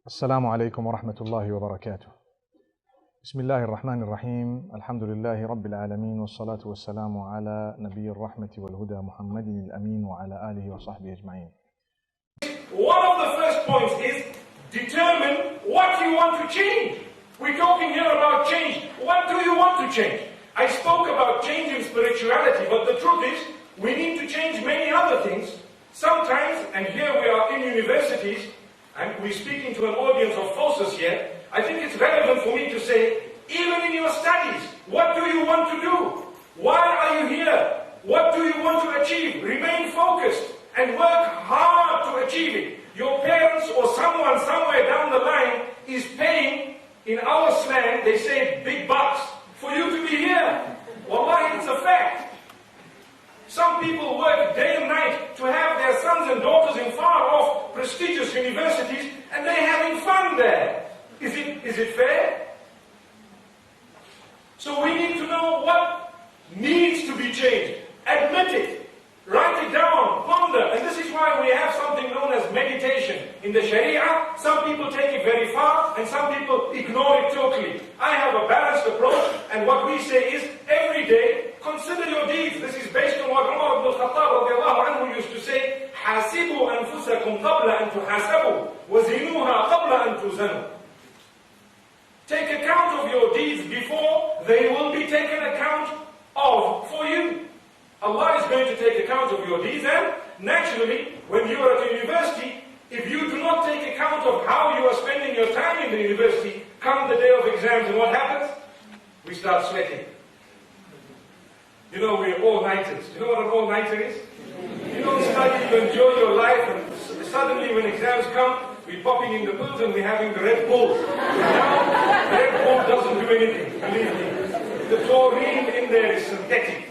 السلام عليكم ورحمة الله وبركاته. بسم الله الرحمن الرحيم. الحمد لله رب العالمين، والصلاة والسلام على نبي الرحمة والهدى محمد الأمين وعلى آله وصحبه أجمعين. One of the first points is determine what you want to change. We're talking here about change. What do you want to change? I spoke about changing spirituality, but the truth is we need to change many other things. Sometimes, and here we are in universities, and we're speaking to an audience of forces here, I think it's relevant for me to say, even in your studies, what do you want to do? Why are you here? What do you want to achieve? Remain focused and work hard to achieve it. Your parents or someone somewhere down the line is paying, in our slang, they say big bucks, for you to be here. Wallahi, it's a fact. Some people work day and night to have their sons and daughters in far-off prestigious universities, and they're having fun there. Is it fair? So we need to know what needs to be changed. Admit it. Write it down. Ponder. And this is why we have something known as meditation. In the Sharia, some people take it very far, and some people ignore it totally. I have a balanced approach, and what we say is, every day, consider your deeds. This is based on what Umar ibn al-Khattab radiallahu anhu used to say, حَاسِبُوا أَنفُسَكُمْ قَبْلَ أَن تُحَاسَبُوا وَزِنُوهَا قَبْلَ أَن تُوزَنُوا. Take account of your deeds before they will be taken account of for you. Allah is going to take account of your deeds, and naturally, when you are at a university, if you do not take account of how you are spending your time in the university, come the day of exams, and what happens? We start sweating. You know, we're all-nighters. You know what an all-nighter is? You don't study to enjoy your life, and suddenly when exams come, we're popping in the pills and we're having the Red Bull. Now, the Red Bull doesn't do anything, believe me. The taurine in there is synthetic.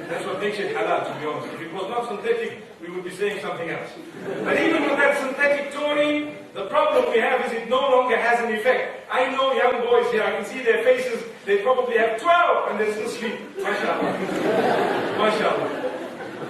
That's what makes it halal, to be honest. If it was not synthetic, we would be saying something else. But even with that synthetic taurine, the problem we have is it no longer has an effect. I know young boys here, I can see their faces, they probably have 12 and they're still asleep. MashaAllah. MashaAllah.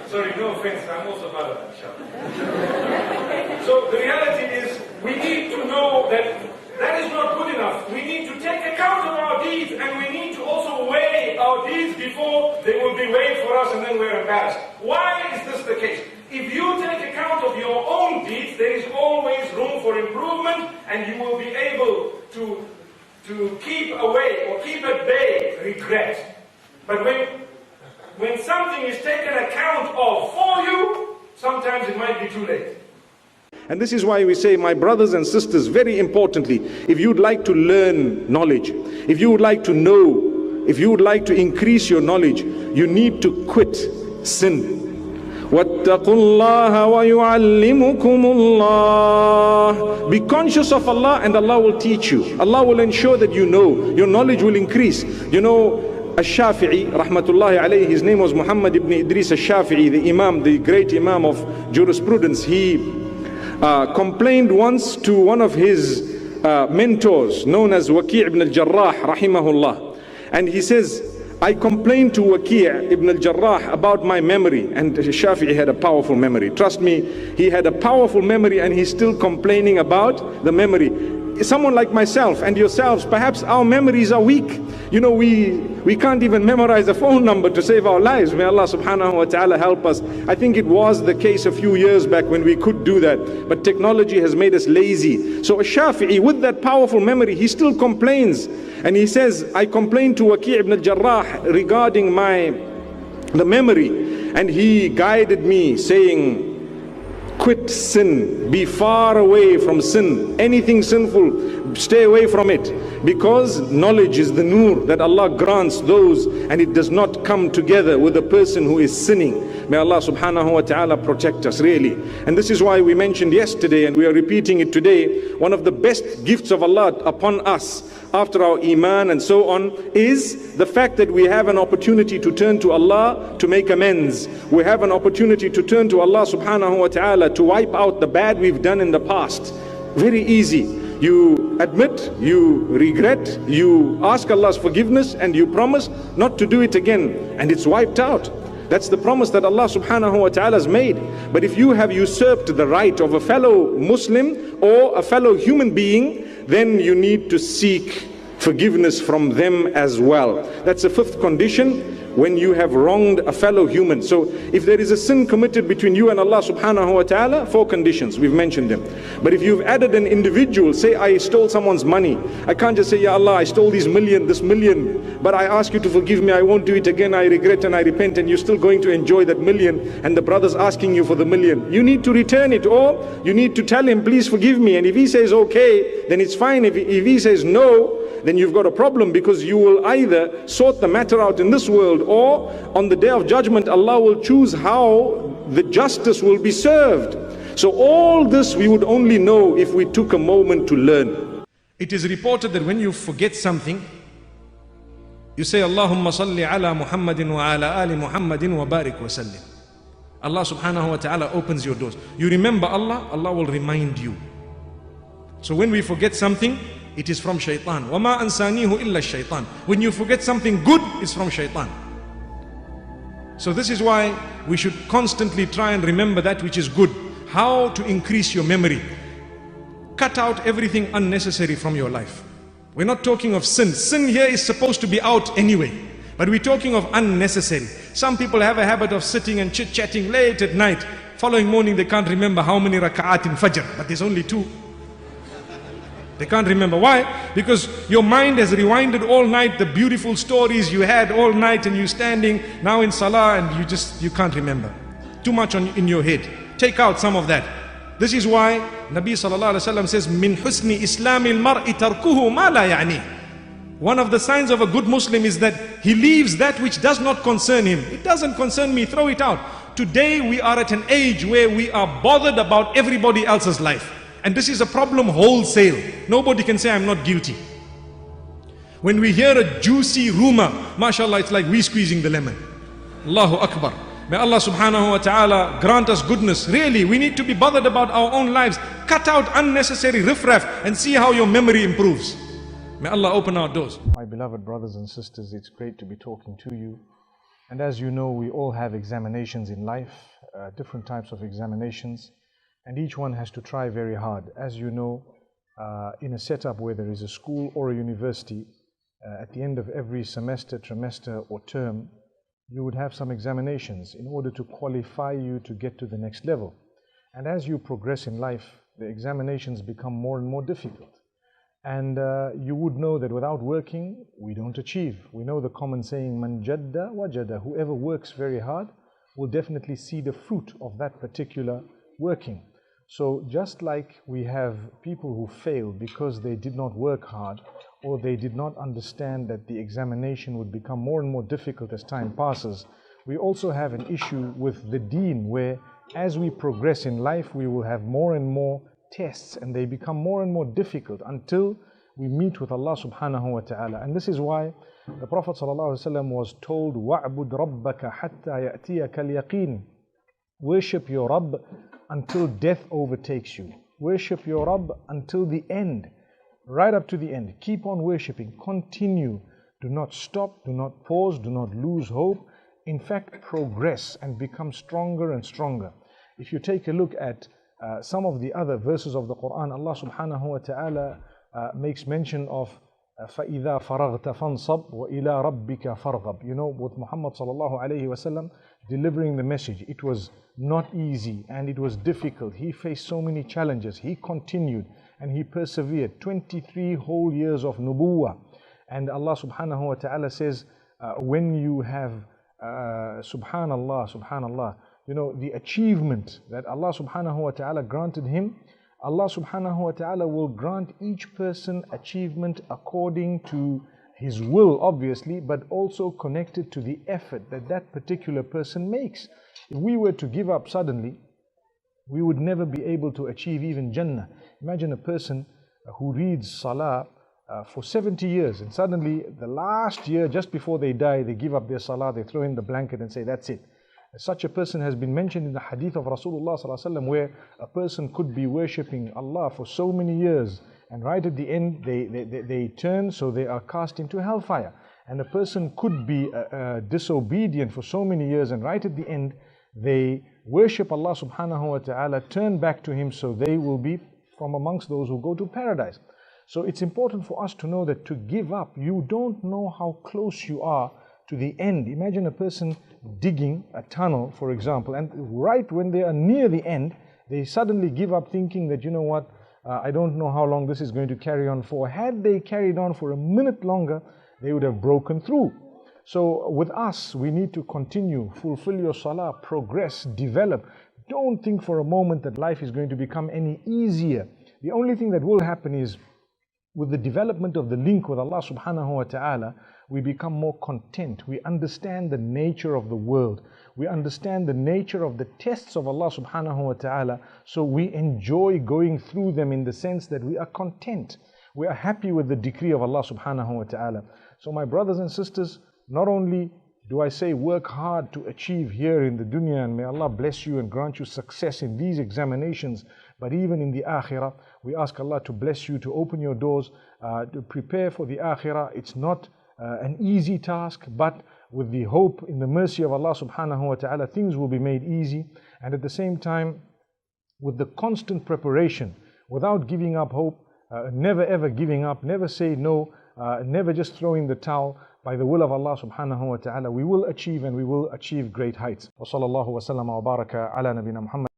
Sorry, no offense, I'm also part of that, inshallah. So the reality is, we need to know that that is not good enough. We need to take account of our deeds, and we need to also weigh our deeds before they will be weighed for us, and then we're embarrassed. Why is this the case? If you take account of your own deeds, there is always room for improvement, and you will be able to keep away or keep at bay regret. But when something is taken account of for you, sometimes it might be too late. And this is why we say, my brothers and sisters, very importantly, if you'd like to learn knowledge, if you would like to know, if you would like to increase your knowledge, you need to quit sin. وَاتَّقُوا اللَّهَ وَيُعَلِّمُكُمُ اللَّهُ. Be conscious of Allah, and Allah will teach you. Allah will ensure that you know. Your knowledge will increase. You know, Al-Shafi'i, rahmatullahi alayhi, his name was Muhammad ibn Idris al-Shafi'i, the Imam, the great Imam of jurisprudence. He complained once to one of his mentors, known as Waki' ibn al-Jarrah, rahimahullah. And he says, I complained to Waki' ibn al-Jarrah about my memory. And Shafi'i had a powerful memory. Trust me, he had a powerful memory, and he's still complaining about the memory. Someone like myself and yourselves, perhaps our memories are weak. You know, we can't even memorize a phone number to save our lives. May Allah subhanahu wa ta'ala help us. I think it was the case a few years back when we could do that, but technology has made us lazy. So Shafi'i, with that powerful memory, he still complains, and he says, I complained to Waki' ibn al-Jarrah regarding the memory, and he guided me saying, quit sin, be far away from sin, anything sinful, stay away from it, because knowledge is the nur that Allah grants those, and it does not come together with a person who is sinning. May Allah subhanahu wa ta'ala protect us, really. And this is why we mentioned yesterday, and we are repeating it today, one of the best gifts of Allah upon us after our iman and so on is the fact that we have an opportunity to turn to Allah to make amends. We have an opportunity to turn to Allah subhanahu wa ta'ala to wipe out the bad we've done in the past. Very easy. You admit, you regret, you ask Allah's forgiveness, and you promise not to do it again, and it's wiped out. That's the promise that Allah subhanahu wa ta'ala has made. But if you have usurped the right of a fellow Muslim or a fellow human being, then you need to seek forgiveness from them as well. That's the fifth condition, when you have wronged a fellow human. So if there is a sin committed between you and Allah subhanahu wa ta'ala, 4 conditions, we've mentioned them. But if you've added an individual, say I stole someone's money, I can't just say, Ya Allah, I stole this million, but I ask you to forgive me, I won't do it again, I regret and I repent, and you're still going to enjoy that million, and the brother's asking you for the million. You need to return it, or you need to tell him, please forgive me. And if he says okay, then it's fine. If he says no, then you've got a problem, because you will either sort the matter out in this world, or on the day of judgment Allah will choose how the justice will be served. So all this we would only know if we took a moment to learn. It is reported that when you forget something, you say Allahumma salli ala Muhammadin wa ala ali Muhammadin wa barik wa sallim. Allah subhanahu wa ta'ala opens your doors. You remember Allah, Allah will remind you. So when we forget something, it is from shaitan. وَمَا أَنْسَانِيهُ إِلَّا الشَّيْطَانِ. When you forget something good, it's from shaitan. So this is why we should constantly try and remember that which is good. How to increase your memory. Cut out everything unnecessary from your life. We're not talking of sin. Sin here is supposed to be out anyway. But we're talking of unnecessary. Some people have a habit of sitting and chit-chatting late at night. Following morning they can't remember how many raka'at in Fajr, but there's only 2. They can't remember. Why? Because your mind has rewinded all night the beautiful stories you had all night, and you standing now in Salah and you can't remember. Too much in your head. Take out some of that. This is why Nabi sallallahu alaihi wasallam says, "Min husni islamil mar'i tarkuhu ma la ya'ni." One of the signs of a good Muslim is that he leaves that which does not concern him. It doesn't concern me, throw it out. Today we are at an age where we are bothered about everybody else's life. And this is a problem wholesale. Nobody can say I'm not guilty. When we hear a juicy rumor, mashallah, it's like we squeezing the lemon. Allahu Akbar. May Allah subhanahu wa ta'ala grant us goodness. Really, we need to be bothered about our own lives. Cut out unnecessary riffraff and see how your memory improves. May Allah open our doors. My beloved brothers and sisters, it's great to be talking to you. And as you know, we all have examinations in life, different types of examinations. And each one has to try very hard. As you know, in a setup where there is a school or a university, at the end of every semester, trimester or term, you would have some examinations in order to qualify you to get to the next level. And as you progress in life, the examinations become more and more difficult. And you would know that without working, we don't achieve. We know the common saying, "Man jadda wajada." Whoever works very hard will definitely see the fruit of that particular working. So just like we have people who fail because they did not work hard, or they did not understand that the examination would become more and more difficult as time passes, we also have an issue with the deen, where as we progress in life, we will have more and more tests, and they become more and more difficult until we meet with Allah subhanahu wa ta'ala. And this is why the Prophet ﷺ was told, وَعْبُدْ رَبَّكَ حَتَّى يَأْتِيَكَ الْيَقِينَ. Worship your Rabb until death overtakes you. Worship your Rabb until the end, right up to the end. Keep on worshipping, continue. Do not stop, do not pause, do not lose hope. In fact, progress and become stronger and stronger. If you take a look at some of the other verses of the Quran, Allah subhanahu wa ta'ala makes mention of فَإِذَا فَرَغْتَ فَانْصَبْ وَإِلَىٰ رَبِّكَ فَارْغَبْ. You know, with Muhammad sallallahu alayhi wa sallam delivering the message, it was not easy and it was difficult. He faced so many challenges. He continued and he persevered. 23 whole years of nubuwah. And Allah subhanahu wa ta'ala says, when you have, subhanallah, you know, the achievement that Allah subhanahu wa ta'ala granted him, Allah subhanahu wa ta'ala will grant each person achievement according to his will, obviously, but also connected to the effort that that particular person makes. If we were to give up suddenly, we would never be able to achieve even Jannah. Imagine a person who reads Salah for 70 years, and suddenly the last year, just before they die, they give up their Salah, they throw in the blanket and say, that's it. Such a person has been mentioned in the hadith of Rasulullah ﷺ, where a person could be worshipping Allah for so many years, and right at the end they turn, so they are cast into hellfire. And a person could be disobedient for so many years, and right at the end, they worship Allah subhanahu wa ta'ala, turn back to Him, so they will be from amongst those who go to paradise. So it's important for us to know that to give up, you don't know how close you are to the end. Imagine a person digging a tunnel, for example, and right when they are near the end, they suddenly give up, thinking that, you know what, I don't know how long this is going to carry on for. Had they carried on for a minute longer, they would have broken through. So with us, we need to continue, fulfill your salah, progress, develop. Don't think for a moment that life is going to become any easier. The only thing that will happen is, with the development of the link with Allah subhanahu wa ta'ala, we become more content. We understand the nature of the world. We understand the nature of the tests of Allah subhanahu wa ta'ala. So we enjoy going through them in the sense that we are content. We are happy with the decree of Allah subhanahu wa ta'ala. So my brothers and sisters, not only do I say work hard to achieve here in the dunya, and may Allah bless you and grant you success in these examinations, but even in the akhirah, we ask Allah to bless you, to open your doors, to prepare for the akhirah. It's not an easy task, but with the hope in the mercy of Allah subhanahu wa ta'ala, things will be made easy. And at the same time, with the constant preparation, without giving up hope, never ever giving up, never say no, never just throw in the towel. By the will of Allah subhanahu wa ta'ala, we will achieve, and we will achieve great heights. Wa sallallahu wa sallama wa baraka ala nabina Muhammad.